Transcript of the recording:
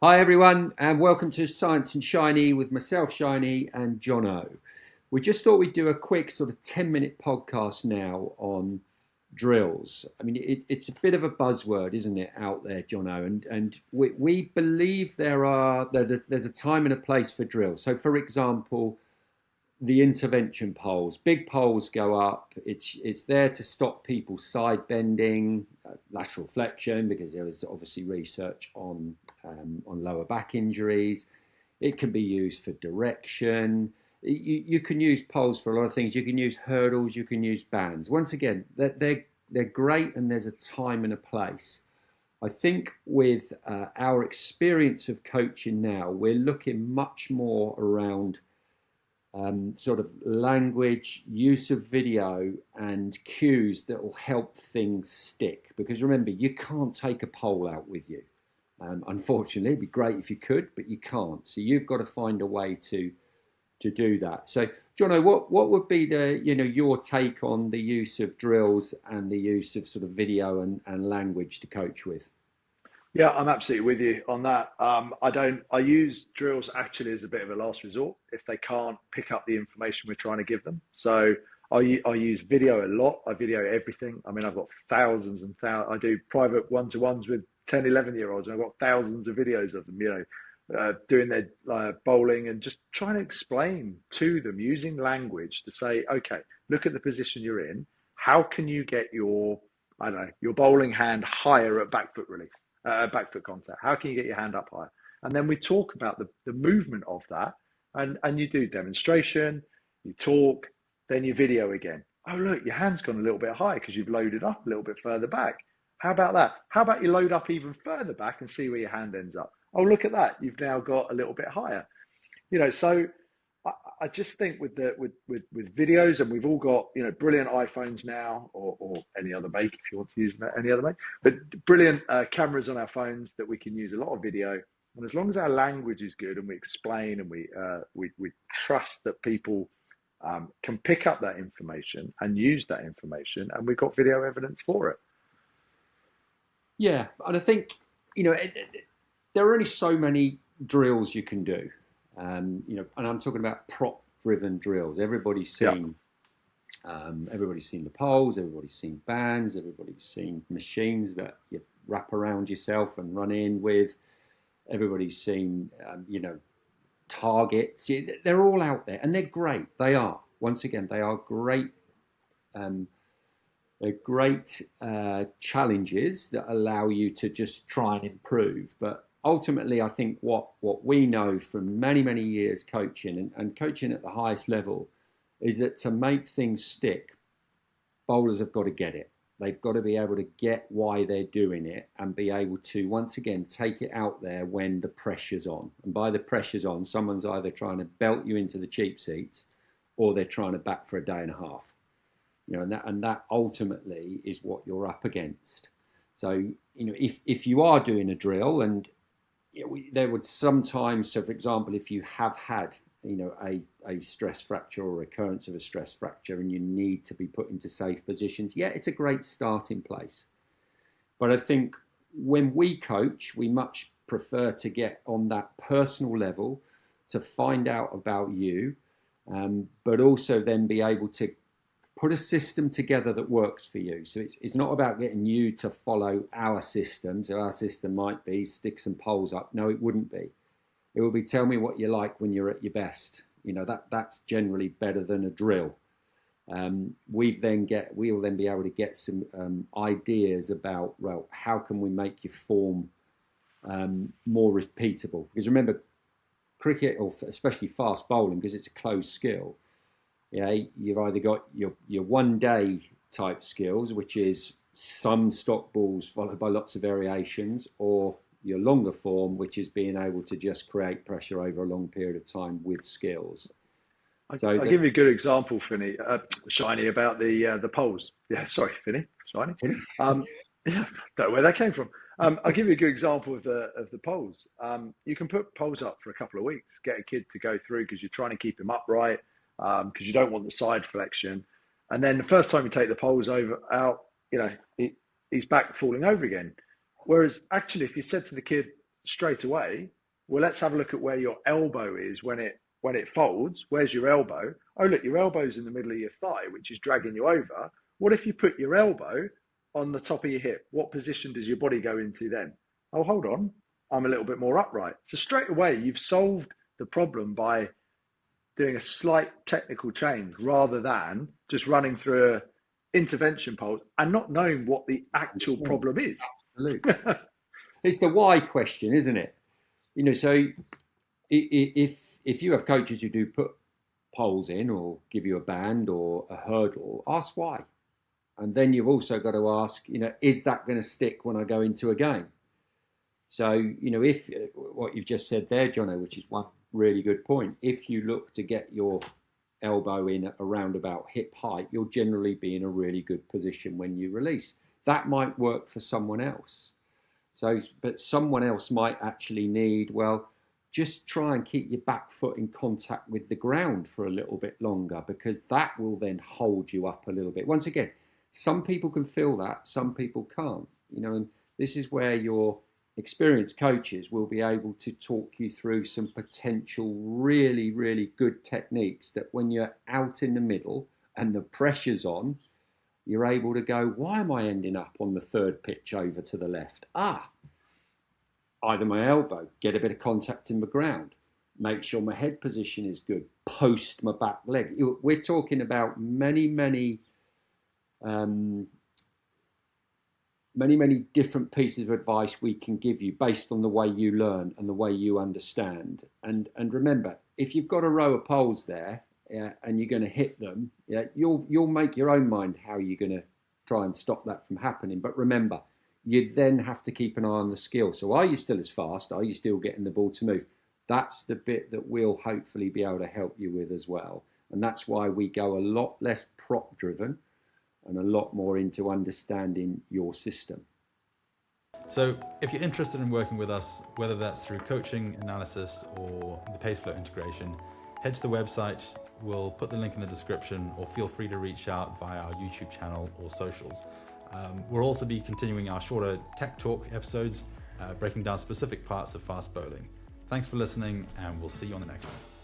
Hi everyone, and welcome to Science and Shiny with myself, Shiny, and Jono. We just thought we'd do a quick sort of 10-minute podcast now on drills. I mean, it's a bit of a buzzword, isn't it, out there, Jono? And we believe there's a time and a place for drills. So, for example, the intervention poles. Big poles go up. It's there to stop people side bending, lateral flexion, because there is obviously research on lower back injuries. It can be used for direction. You can use poles for a lot of things. You can use hurdles. You can use bands. Once again, they're great, and there's a time and a place. I think with our experience of coaching now, we're looking much more around sort of language, use of video, and cues that will help things stick. Because remember, you can't take a pole out with you. Unfortunately, it'd be great if you could, but you can't. So you've got to find a way to do that. So, Jono, what would be your take on the use of drills and the use of sort of video and language to coach with? Yeah, I'm absolutely with you on that. I use drills actually as a bit of a last resort if they can't pick up the information we're trying to give them. So I use video a lot. I video everything. I mean, I've got thousands and thousands. I do private one-to-ones with 10, 11-year-olds, and I've got thousands of videos of them, doing their bowling and just trying to explain to them using language to say, okay, look at the position you're in. How can you get I don't know, your bowling hand higher at back foot release? Back foot contact. How can you get your hand up higher? And then we talk about the movement of that, and you do demonstration, you talk, then you video again. Oh, look, your hand's gone a little bit high because you've loaded up a little bit further back. How about that? How about you load up even further back and see where your hand ends up? Oh, look at that. You've now got a little bit higher. So I just think with videos, and we've all got brilliant iPhones now, or any other make if you want to use any other make, but brilliant cameras on our phones that we can use a lot of video. And as long as our language is good and we explain and we trust that people can pick up that information and use that information, and we've got video evidence for it. Yeah, and I think there are only so many drills you can do. And I'm talking about prop-driven drills. Yeah. Everybody's seen the poles, everybody's seen bands, everybody's seen machines that you wrap around yourself and run in with. Everybody's seen, targets. They're all out there, and they're great. They are. Once again, they are great. Um, they're great challenges that allow you to just try and improve. But ultimately, I think what we know from many years coaching and coaching at the highest level is that to make things stick, bowlers have got to get it. They've got to be able to get why they're doing it and be able to, once again, take it out there when the pressure's on. And by the pressure's on, someone's either trying to belt you into the cheap seats or they're trying to bat for a day and a half. And that ultimately is what you're up against. So, if you are doing a drill, and there would sometimes, so for example, if you have had a stress fracture or recurrence of a stress fracture and you need to be put into safe positions, yeah, it's a great starting place. But I think when we coach, we much prefer to get on that personal level to find out about you, but also then be able to put a system together that works for you. So it's not about getting you to follow our system. So our system might be stick some poles up. No, it wouldn't be. It would be tell me what you like when you're at your best. That's generally better than a drill. We'll then be able to get some ideas about, well, how can we make your form more repeatable? Because remember, cricket, or especially fast bowling, because it's a closed skill, you've either got your one day type skills, which is some stock balls followed by lots of variations, or your longer form, which is being able to just create pressure over a long period of time with skills. So I'll give you a good example, Shiny, about the poles. Yeah, sorry, Shiny. Um, yeah, don't know where that came from. I'll give you a good example of the poles. You can put poles up for a couple of weeks, get a kid to go through because you're trying to keep him upright, because you don't want the side flexion. And then the first time you take the poles out, he's back falling over again. Whereas actually, if you said to the kid, straight away, well, let's have a look at where your elbow is when it folds. Where's your elbow? Oh, look, your elbow's in the middle of your thigh, which is dragging you over. What if you put your elbow on the top of your hip? What position does your body go into then? Oh, hold on, I'm a little bit more upright. So straight away, you've solved the problem by doing a slight technical change rather than just running through a intervention pulse and not knowing what the actual problem is. Absolutely. It's the why question, isn't it? So if you have coaches who do put poles in or give you a band or a hurdle, ask why. And then you've also got to ask, is that going to stick when I go into a game? So, if what you've just said there, Jono, which is one really good point, if you look to get your elbow in around about hip height, you'll generally be in a really good position when you release. That might work for someone else. So, but someone else might actually need, well, just try and keep your back foot in contact with the ground for a little bit longer, because that will then hold you up a little bit. Once again, some people can feel that, some people can't, and this is where your experienced coaches will be able to talk you through some potential really, really good techniques that when you're out in the middle and the pressure's on, you're able to go, why am I ending up on the third pitch over to the left? Either my elbow, get a bit of contact in the ground, make sure my head position is good, post my back leg. We're talking about many different pieces of advice we can give you based on the way you learn and the way you understand. And remember, if you've got a row of poles there and you're going to hit them, you'll make your own mind how you're going to try and stop that from happening. But remember, you then have to keep an eye on the skill. So are you still as fast? Are you still getting the ball to move? That's the bit that we'll hopefully be able to help you with as well. And that's why we go a lot less prop driven and a lot more into understanding your system. So if you're interested in working with us, whether that's through coaching, analysis, or the PaceFlow integration, head to the website. We'll put the link in the description, or feel free to reach out via our YouTube channel or socials. We'll also be continuing our shorter tech talk episodes, breaking down specific parts of fast bowling. Thanks for listening, and we'll see you on the next one.